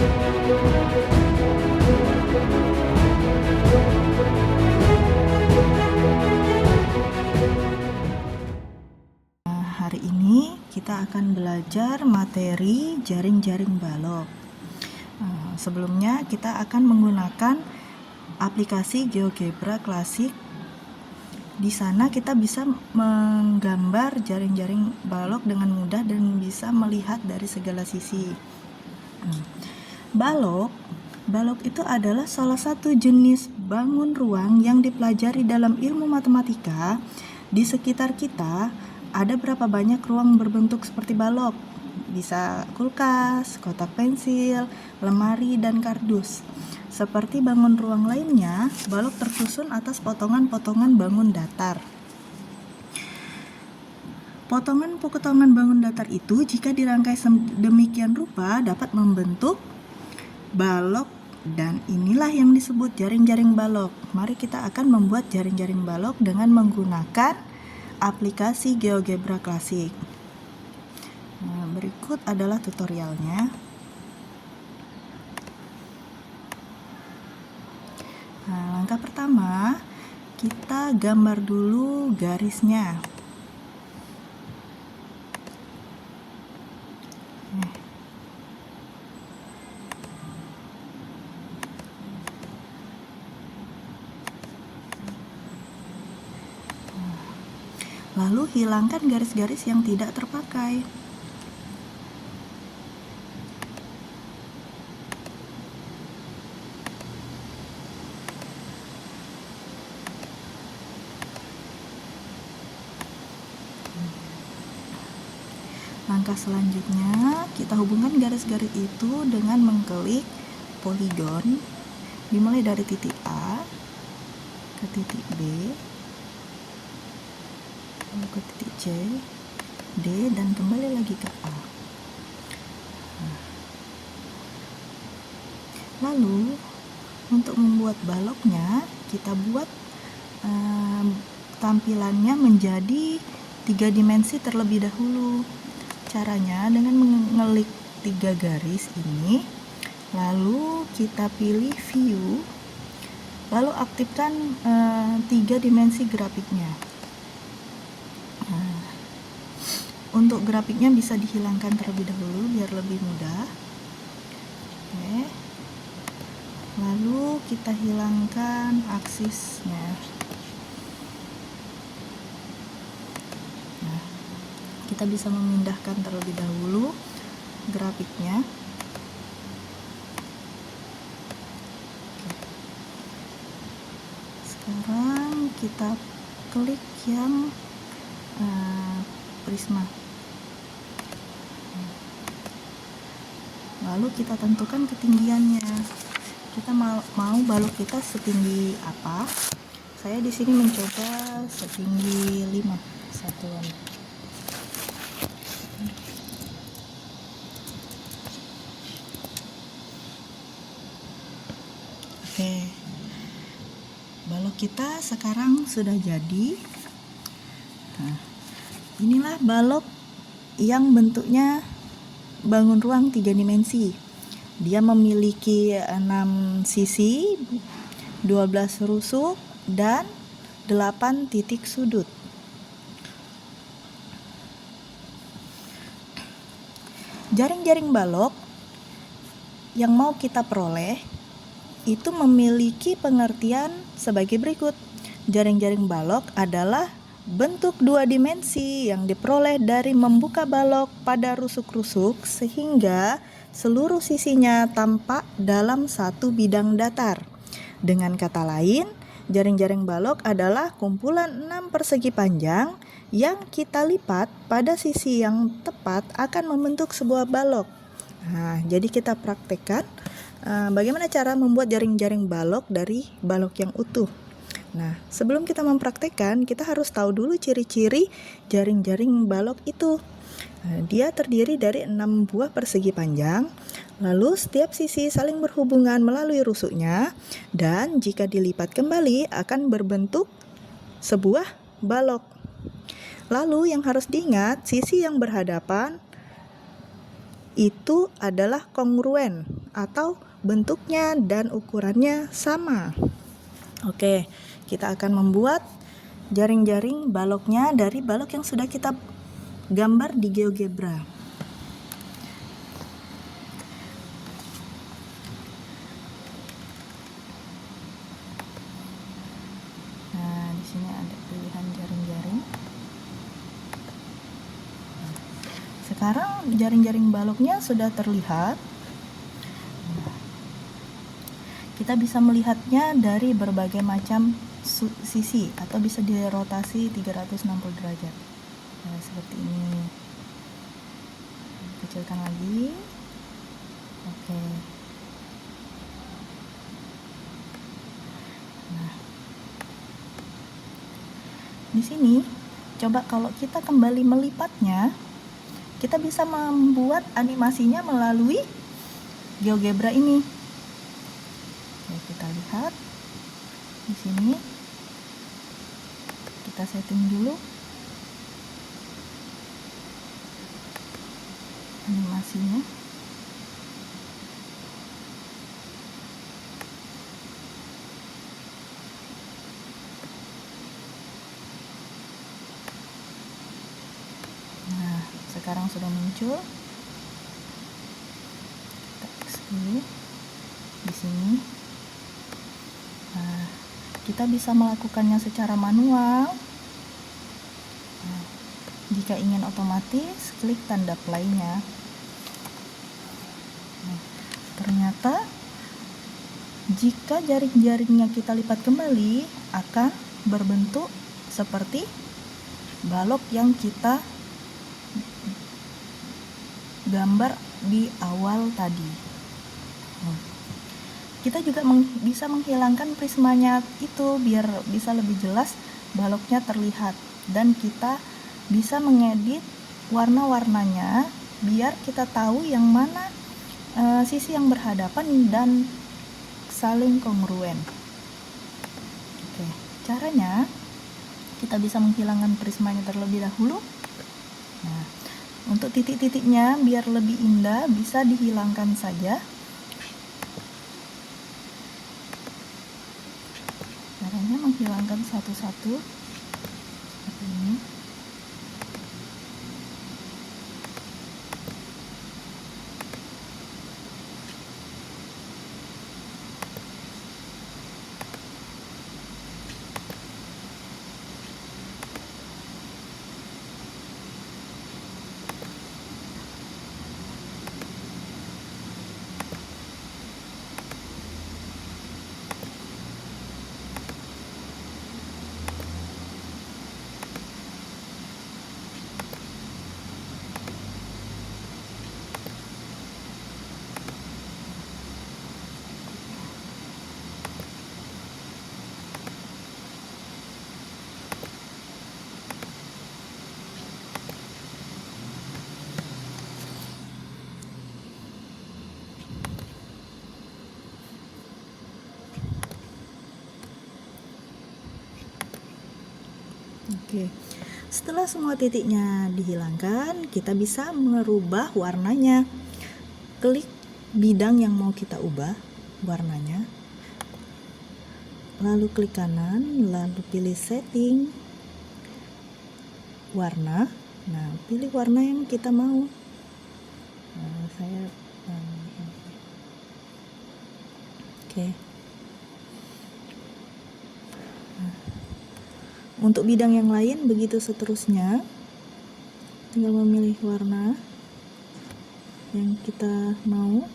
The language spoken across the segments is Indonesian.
Hari ini kita akan belajar materi jaring-jaring balok. Sebelumnya kita akan menggunakan aplikasi GeoGebra Classic. Di sana kita bisa menggambar jaring-jaring balok dengan mudah dan bisa melihat dari segala sisi. Balok itu adalah salah satu jenis bangun ruang yang dipelajari dalam ilmu matematika. Di sekitar kita ada berapa banyak ruang berbentuk seperti balok? Bisa kulkas, kotak pensil, lemari, dan kardus. Seperti bangun ruang lainnya, balok tersusun atas potongan-potongan bangun datar. Potongan-potongan bangun datar itu jika dirangkai demikian rupa dapat membentuk balok, dan inilah yang disebut jaring-jaring balok. Mari kita akan membuat jaring-jaring balok dengan menggunakan aplikasi GeoGebra Classic. Berikut adalah tutorialnya. Langkah pertama, kita gambar dulu garisnya. Lalu hilangkan garis-garis yang tidak terpakai. Langkah selanjutnya, kita hubungkan garis-garis itu dengan mengklik poligon, dimulai dari titik A ke titik B, lalu ke titik C, D, dan kembali lagi ke A. Lalu untuk membuat baloknya, kita buat tampilannya menjadi 3 dimensi terlebih dahulu. Caranya dengan mengklik 3 garis ini, lalu kita pilih view, lalu aktifkan 3 dimensi grafiknya. Untuk grafiknya bisa dihilangkan terlebih dahulu biar lebih mudah. Oke. Lalu kita hilangkan aksisnya. Kita bisa memindahkan terlebih dahulu grafiknya. Sekarang kita klik yang prisma. Lalu kita tentukan ketinggiannya. Kita mau balok kita setinggi apa? Saya di sini mencoba setinggi 5 satuan. Oke, balok kita sekarang sudah jadi. Inilah balok yang bentuknya bangun ruang 3 dimensi. Dia memiliki 6 sisi, 12 rusuk, dan 8 titik sudut. Jaring-jaring balok yang mau kita peroleh itu memiliki pengertian sebagai berikut. Jaring-jaring balok adalah bentuk 2 dimensi yang diperoleh dari membuka balok pada rusuk-rusuk sehingga seluruh sisinya tampak dalam satu bidang datar. Dengan kata lain, jaring-jaring balok adalah kumpulan 6 persegi panjang yang kita lipat pada sisi yang tepat akan membentuk sebuah balok. Jadi kita praktekkan bagaimana cara membuat jaring-jaring balok dari balok yang utuh. Sebelum kita mempraktekkan, kita harus tahu dulu ciri-ciri jaring-jaring balok itu. Dia terdiri dari 6 buah persegi panjang, lalu setiap sisi saling berhubungan melalui rusuknya, dan jika dilipat kembali akan berbentuk sebuah balok. Lalu yang harus diingat, sisi yang berhadapan itu adalah kongruen atau bentuknya dan ukurannya sama. Oke, kita akan membuat jaring-jaring baloknya dari balok yang sudah kita gambar di GeoGebra. Nah, di sini ada pilihan jaring-jaring. Sekarang jaring-jaring baloknya sudah terlihat. Kita bisa melihatnya dari berbagai macam sisi atau bisa dirotasi 360 derajat. Nah, seperti ini. Kecilkan lagi. Oke. Nah, di sini coba kalau kita kembali melipatnya, kita bisa membuat animasinya melalui GeoGebra ini. Oke, kita lihat di sini. Kita setting dulu animasinya. Nah, sekarang sudah muncul. Kita X dulu di sini. Nah, kita bisa melakukannya secara manual. Nah, jika ingin otomatis, klik tanda play-nya. Nah, ternyata jika jaring-jaringnya kita lipat kembali, akan berbentuk seperti balok yang kita gambar di awal tadi. Kita juga bisa menghilangkan prismanya itu biar bisa lebih jelas baloknya terlihat, dan kita bisa mengedit warna-warnanya biar kita tahu yang mana sisi yang berhadapan dan saling kongruen. Oke, caranya kita bisa menghilangkan prismanya terlebih dahulu. Nah, untuk titik-titiknya biar lebih indah bisa dihilangkan saja. Caranya menghilangkan satu-satu seperti ini. Oke, setelah semua titiknya dihilangkan, kita bisa merubah warnanya. Klik bidang yang mau kita ubah warnanya, lalu klik kanan, lalu pilih setting warna. Nah, pilih warna yang kita mau. Oke. Untuk bidang yang lain begitu seterusnya, tinggal memilih warna yang kita mau.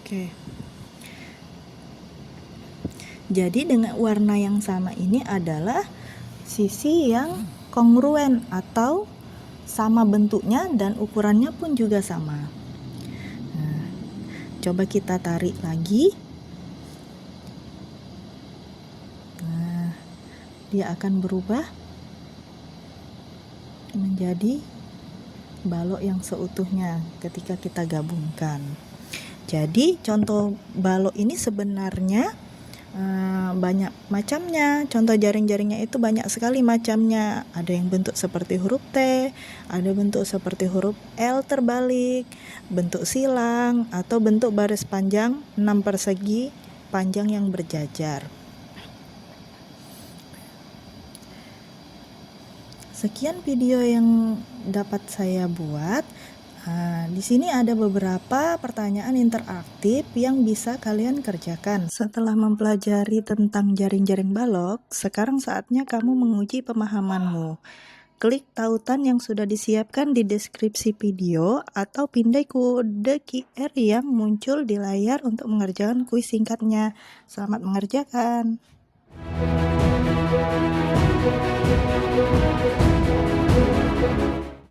Oke. Jadi dengan warna yang sama ini adalah sisi yang kongruen atau sama bentuknya dan ukurannya pun juga sama. Nah, coba kita tarik lagi. Nah, dia akan berubah menjadi balok yang seutuhnya ketika kita gabungkan. Jadi contoh balok ini sebenarnya banyak macamnya. Contoh jaring-jaringnya itu banyak sekali macamnya. Ada yang bentuk seperti huruf T, ada bentuk seperti huruf L terbalik, bentuk silang, atau bentuk baris panjang 6 persegi panjang yang berjajar. Sekian video yang dapat saya buat. Di sini ada beberapa pertanyaan interaktif yang bisa kalian kerjakan. Setelah mempelajari tentang jaring-jaring balok, sekarang saatnya kamu menguji pemahamanmu. Klik tautan yang sudah disiapkan di deskripsi video atau pindai kode QR yang muncul di layar untuk mengerjakan kuis singkatnya. Selamat mengerjakan.